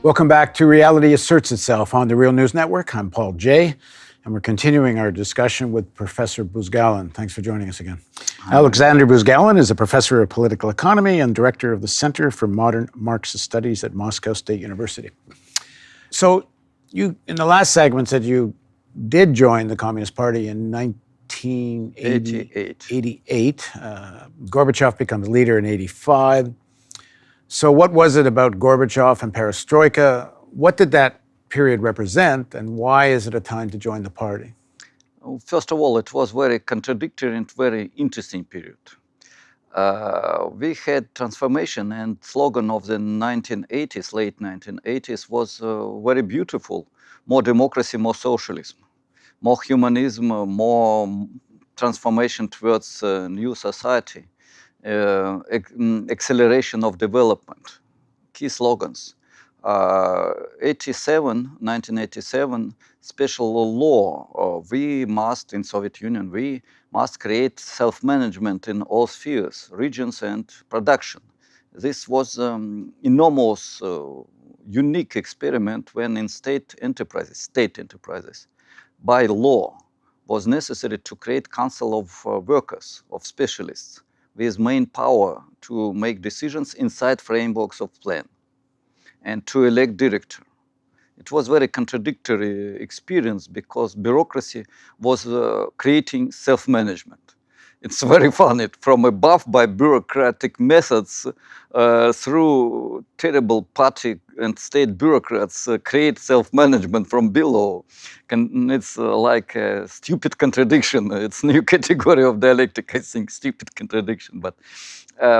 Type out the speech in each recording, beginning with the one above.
Welcome back to Reality Asserts Itself on the Real News Network. I'm Paul Jay, and we're continuing our discussion with Professor Buzgalin. Thanks for joining us again. Aleksandr Buzgalin is a professor of political economy and director of the Center for Modern Marxist Studies at Moscow State University. So you, in the last segment, said you did join the Communist Party in 1988. Gorbachev becomes leader in 85. So what was it about Gorbachev and Perestroika? What did that period represent, and why is it a time to join the party? First of all, it was very contradictory and very interesting period. We had transformation, and slogan of the 1980s, late 1980s, was very beautiful. More democracy, more socialism, more humanism, more transformation towards a new society. Acceleration of development, key slogans. 1987, special law. We must, in Soviet Union, we must create self-management in all spheres, regions and production. This was enormous, unique experiment when in state enterprises, by law, was necessary to create council of workers, of specialists, with main power to make decisions inside frameworks of plan and to elect director. It was very contradictory experience because bureaucracy was creating self-management. It's very funny, from above by bureaucratic methods through terrible party and state bureaucrats create self-management from below. It's like a stupid contradiction. It's a new category of dialectic, I think, stupid contradiction, but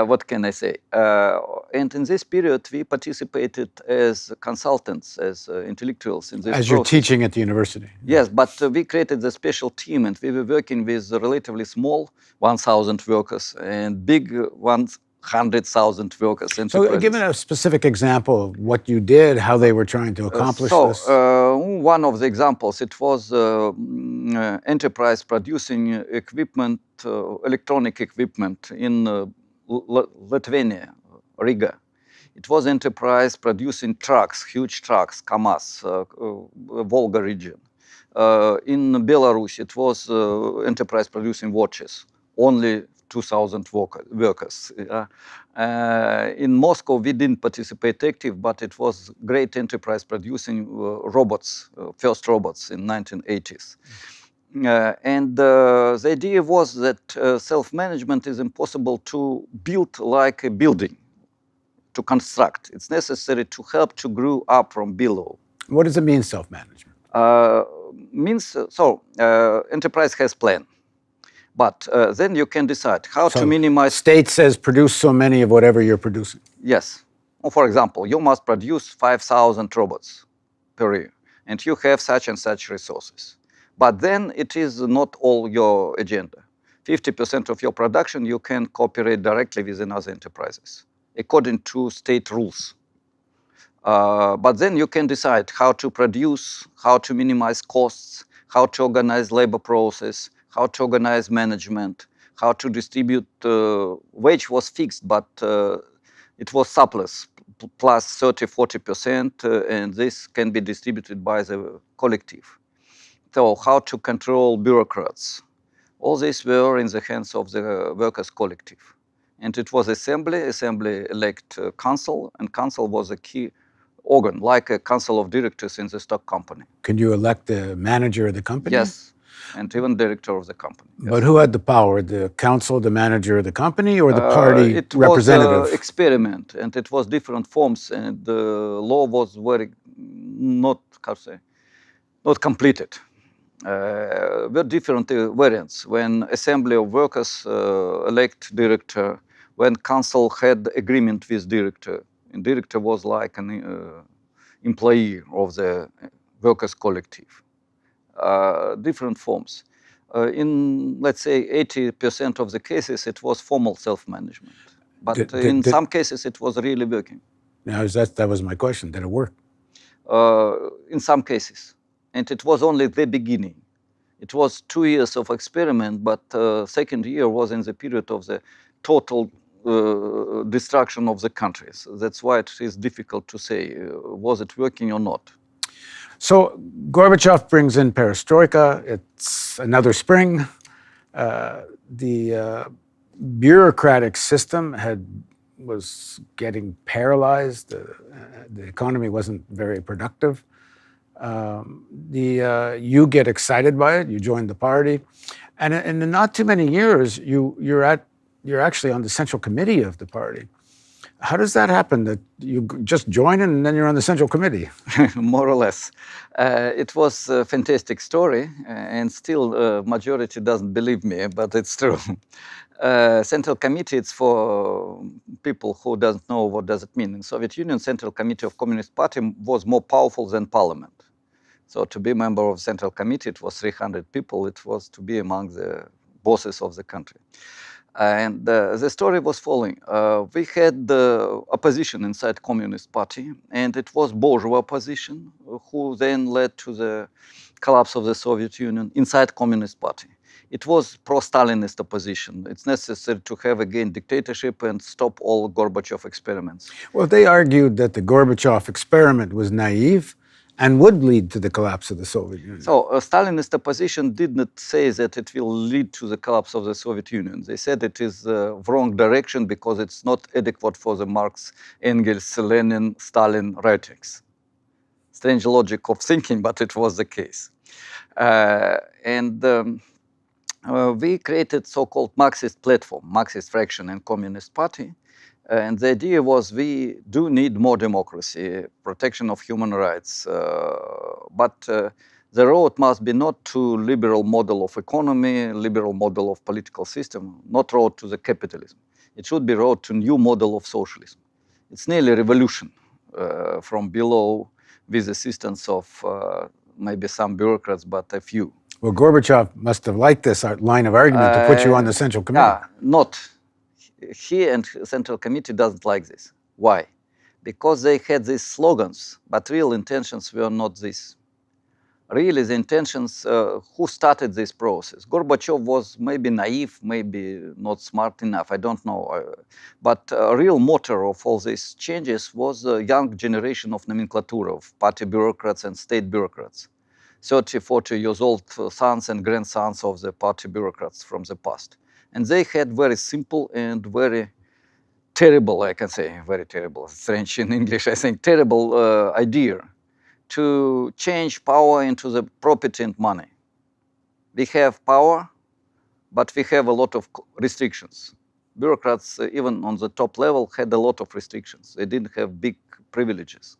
what can I say? And in this period, we participated as consultants, as intellectuals in this As you're teaching at the university? Yes, but we created a special team, and we were working with relatively small 1,000 workers and big 100,000 workers. So give me a specific example of what you did, how they were trying to accomplish this. One of the examples, it was enterprise producing equipment, electronic equipment in Lithuania, Riga. It was enterprise producing trucks, huge trucks, KAMAZ, Volga region. In Belarus, it was enterprise producing watches, only 2,000 workers. In Moscow, we didn't participate active, but it was great enterprise producing robots, first robots in 1980s. And the idea was that self-management is impossible to build like a building, to construct. It's necessary to help to grow up from below. What does it mean, self-management? Enterprise has plan. But then you can decide how to minimize. State says produce so many of whatever you're producing. Yes. Well, for example, you must produce 5,000 robots per year, and you have such and such resources. But then it is not all your agenda. 50% of your production you can cooperate directly with other enterprises, according to state rules. But then you can decide how to produce, how to minimize costs, how to organize labor process, how to organize management, how to distribute. Wage was fixed, but it was surplus, plus 30–40%, and this can be distributed by the collective. So how to control bureaucrats. All these were in the hands of the workers' collective. And it was assembly elect council, and council was a key organ, like a council of directors in the stock company. Can you elect the manager of the company? Yes, and even director of the company. Yes. But who had the power, the council, the manager of the company, or the party representative? It was an experiment, and it was different forms, and the law was very not completed. Were different variants. When assembly of workers elect director, when council had agreement with director, and director was like an employee of the workers collective. Different forms. In, let's say, 80% of the cases, it was formal self-management. But in some cases, it was really working. Now, that was my question. Did it work? In some cases. And it was only the beginning. It was 2 years of experiment, but second year was in the period of the total destruction of the countries. That's why it is difficult to say, was it working or not? So Gorbachev brings in perestroika. It's another spring. The bureaucratic system was getting paralyzed. The economy wasn't very productive. You get excited by it. You join the party, and in not too many years, you're actually on the central committee of the party. How does that happen? That you just join and then you're on the central committee? More or less. It was a fantastic story, and still majority doesn't believe me, but it's true. Central committee, it's for people who doesn't know what does it mean. In Soviet Union, Central Committee of Communist Party was more powerful than parliament. So to be a member of Central Committee, it was 300 people. It was to be among the bosses of the country. And the story was following. We had the opposition inside Communist Party, and it was bourgeois opposition who then led to the collapse of the Soviet Union inside Communist Party. It was pro-Stalinist opposition. It's necessary to have again dictatorship and stop all Gorbachev experiments. Well, they argued that the Gorbachev experiment was naive and would lead to the collapse of the Soviet Union. So Stalinist opposition did not say that it will lead to the collapse of the Soviet Union. They said it is the wrong direction because it's not adequate for the Marx, Engels, Lenin, Stalin writings. Strange logic of thinking, but it was the case. We created so-called Marxist platform, Marxist fraction in Communist Party. And the idea was we do need more democracy, protection of human rights, but the road must be not to liberal model of economy, liberal model of political system, not road to the capitalism. It should be road to new model of socialism. It's nearly revolution from below with assistance of maybe some bureaucrats, but a few. Well, Gorbachev must have liked this line of argument to put you on the Central Committee. Yeah, not. He and Central Committee doesn't like this. Why? Because they had these slogans, but real intentions were not this. Really, the intentions, who started this process? Gorbachev was maybe naive, maybe not smart enough, I don't know. But a real motor of all these changes was a young generation of nomenclatura, of party bureaucrats and state bureaucrats. 30, 40 years old sons and grandsons of the party bureaucrats from the past. And they had very simple and very terrible, I can say, very terrible, it's French in English, I think, terrible idea to change power into the property and money. We have power, but we have a lot of restrictions. Bureaucrats, even on the top level, had a lot of restrictions. They didn't have big privileges.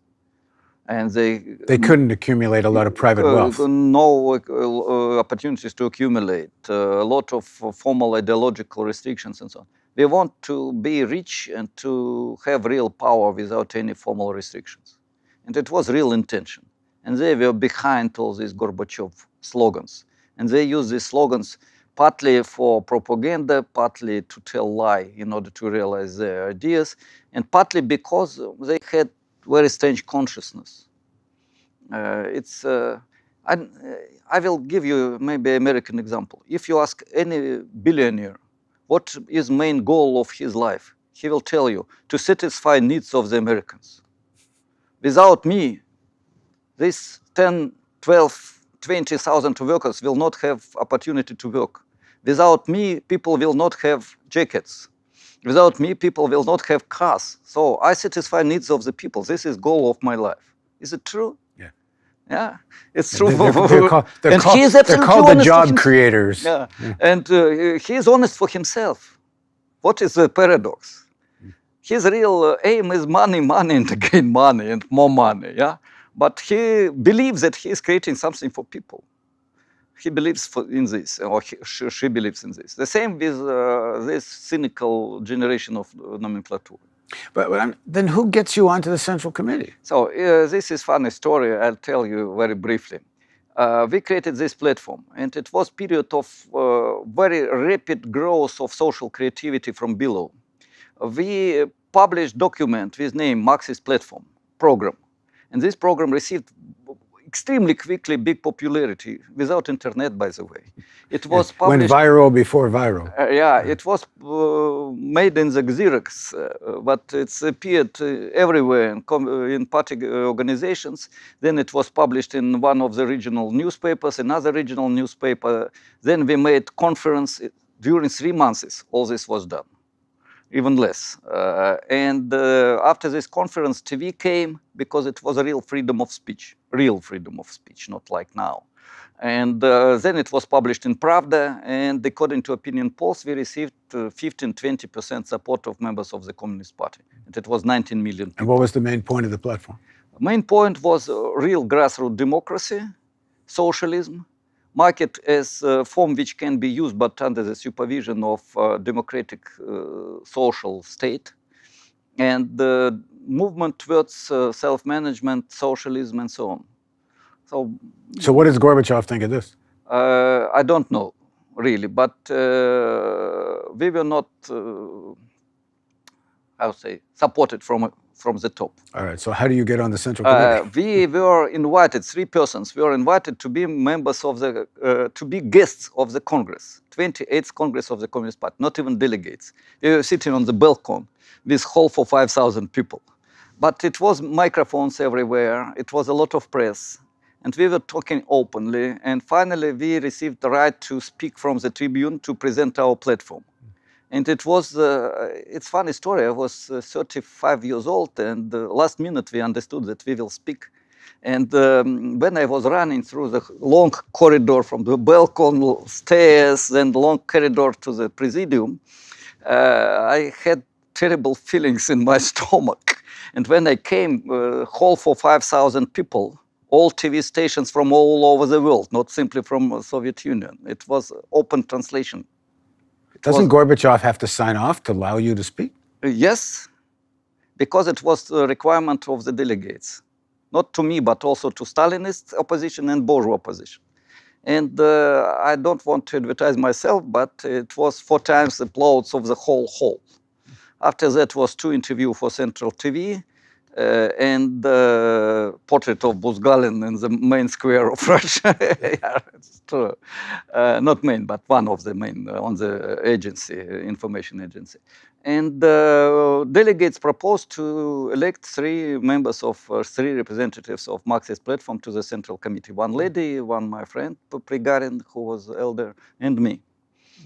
And they couldn't accumulate a lot of private wealth. No opportunities to accumulate, a lot of formal ideological restrictions and so on. We want to be rich and to have real power without any formal restrictions. And it was real intention. And they were behind all these Gorbachev slogans. And they use these slogans partly for propaganda, partly to tell lie in order to realize their ideas, and partly because they had very strange consciousness. I will give you maybe an American example. If you ask any billionaire what is main goal of his life, he will tell you to satisfy needs of the Americans. Without me, these 10, 12, 20,000 workers will not have opportunity to work. Without me, people will not have jackets. Without me, people will not have cars. So I satisfy needs of the people. This is goal of my life. Is it true? Yeah. Yeah, it's true. They're called the job creators. Yeah. And he is honest for himself. What is the paradox? His real aim is money, money, and again money, and more money. Yeah, but he believes that he is creating something for people. He believes in this, or she believes in this. The same with this cynical generation of nomenclature. But then who gets you onto the Central Committee? So this is funny story. I'll tell you very briefly. We created this platform, and it was period of very rapid growth of social creativity from below. We published document with name Marxist Platform Program, and this program received extremely quickly big popularity without internet, by the way. It was Went published. viral before viral. Yeah, it was made in the Xerox, but it's appeared everywhere in party organizations. Then it was published in one of the regional newspapers, another regional newspaper. Then we made conference during 3 months. All this was done, even less. And after this conference, TV came because it was a real freedom of speech, not like now. And then it was published in Pravda, and according to opinion polls, we received 15-20% support of members of the Communist Party. And it was 19 million people. And what was the main point of the platform? The main point was real grassroots democracy, socialism, market as a form which can be used but under the supervision of democratic social state, and the movement towards self-management, socialism, and so on. So what does Gorbachev think of this? I don't know, really, but we were not, I would say, supported from the top. All right, so how do you get on the Central Committee? We were invited, 3 persons, we were invited to be members of the, to be guests of the Congress, 28th Congress of the Communist Party, not even delegates. We were sitting on the balcony with hall for 5,000 people. But it was microphones everywhere, it was a lot of press, and we were talking openly, and finally we received the right to speak from the tribune to present our platform. And it was, it's a funny story, I was 35 years old, and last minute we understood that we will speak. And when I was running through the long corridor from the balcony, stairs, and long corridor to the presidium, I had terrible feelings in my stomach. And when I came, hall for 5,000 people, all TV stations from all over the world, not simply from the Soviet Union. It was open translation. Doesn't Gorbachev have to sign off to allow you to speak? Yes, because it was the requirement of the delegates. Not to me, but also to Stalinist opposition and bourgeois opposition. And I don't want to advertise myself, but it was 4 times the applause of the whole hall. After that was 2 interviews for Central TV, and the portrait of Buzgalin in the main square of Russia. Yeah, it's true. Not main, but one of the main on the agency, information agency. And delegates proposed to elect 3 members of 3 representatives of Marxist platform to the Central Committee. 1 lady, 1 my friend, Prigarin, who was elder, and me.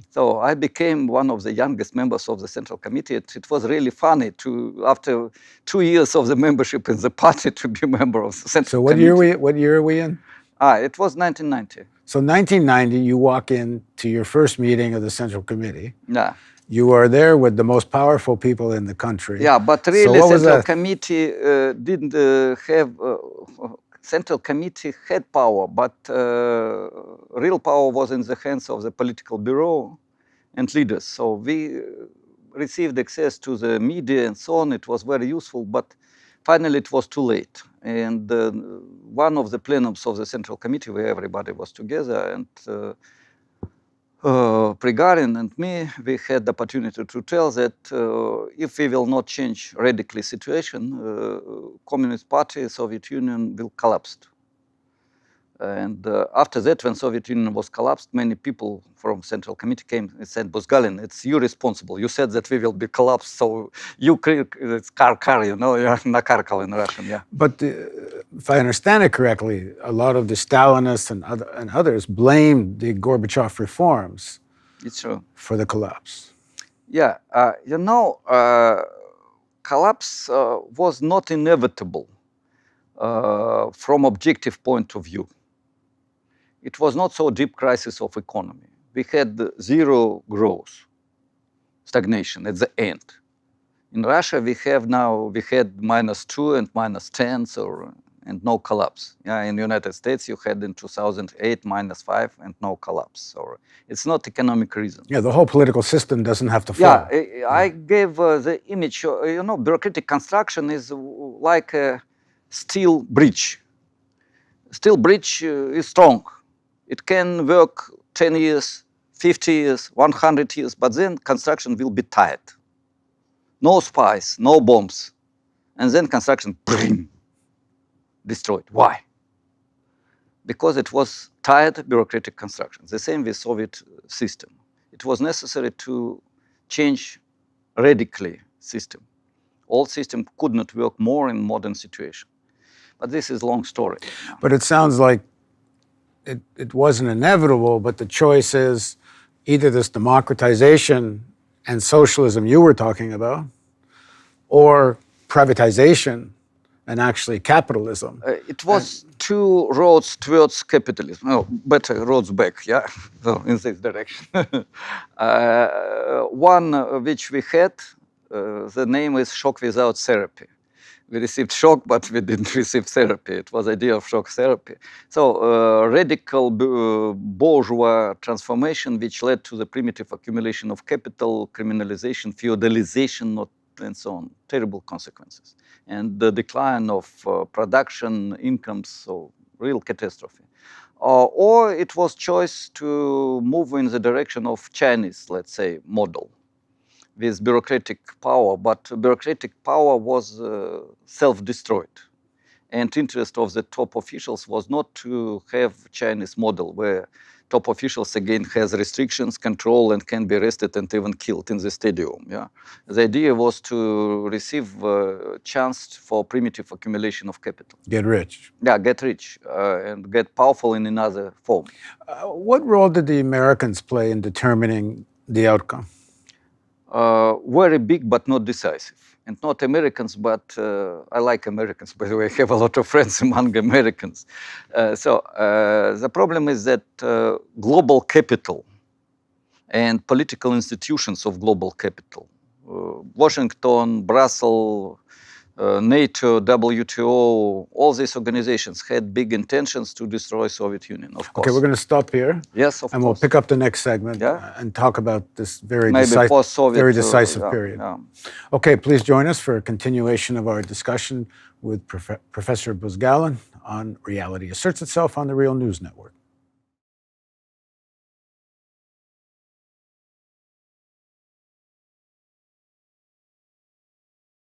So I became one of the youngest members of the Central Committee. It was really funny to, after 2 years of the membership in the party, to be a member of the Central Committee. So what year are we in? It was 1990. So 1990, you walk in to your first meeting of the Central Committee. Yeah. You are there with the most powerful people in the country. Yeah, but really Central Committee didn't have, Central Committee had power, but real power was in the hands of the political bureau and leaders. So we received access to the media and so on. It was very useful, but finally it was too late. And one of the plenums of the Central Committee, where everybody was together, and Prigarin and me, we had the opportunity to tell that if we will not change radically situation, Communist Party, Soviet Union will collapse. And after that, when Soviet Union was collapsed, many people from Central Committee came and said, Buzgalin, it's you responsible. You said that we will be collapsed, so you it's kar, you know, nakarkal in Russian, yeah. But if I understand it correctly, a lot of the Stalinists and others blamed the Gorbachev reforms for the collapse. Yeah, you know, collapse was not inevitable from objective point of view. It was not so deep crisis of economy. We had 0 growth, stagnation at the end. In Russia, we had -2 and -10, so, and no collapse. Yeah, in the United States, you had in 2008 -5 and no collapse. So it's not economic reason. Yeah, the whole political system doesn't have to fall. Yeah, I gave the image, you know, bureaucratic construction is like a steel bridge. Steel bridge is strong. It can work 10 years, 50 years, 100 years, but then construction will be tight. No spies, no bombs. And then construction, destroyed. Why? because it was tired bureaucratic construction. The same with Soviet system. It was necessary to change radically system. Old system could not work more in modern situation. But this is a long story. But it sounds like it wasn't inevitable, but the choice is either this democratization and socialism you were talking about, or privatization and actually capitalism. It was two roads towards capitalism. No, better roads back, yeah, so in this direction. One which we had, the name is shock without therapy. We received shock, but we didn't receive therapy. It was the idea of shock therapy. So radical bourgeois transformation, which led to the primitive accumulation of capital, criminalization, feudalization, and so on. Terrible consequences. And the decline of production, incomes, so real catastrophe. Or it was choice to move in the direction of Chinese, let's say, model, with bureaucratic power, but bureaucratic power was self-destroyed. And interest of the top officials was not to have Chinese model where top officials again has restrictions, control, and can be arrested and even killed in the stadium. Yeah, the idea was to receive a chance for primitive accumulation of capital. Get rich. Yeah, get rich and get powerful in another form. What role did the Americans play in determining the outcome? Very big, but not decisive. And not Americans, but I like Americans, by the way. I have a lot of friends among Americans. The problem is that global capital and political institutions of global capital, Washington, Brussels, NATO, WTO, all these organizations had big intentions to destroy Soviet Union, of course. Okay, we're going to stop here. Yes, of course. And we'll pick up the next segment and talk about this very decisive period. Yeah. Okay, please join us for a continuation of our discussion with Professor Buzgalin on Reality Asserts Itself on the Real News Network.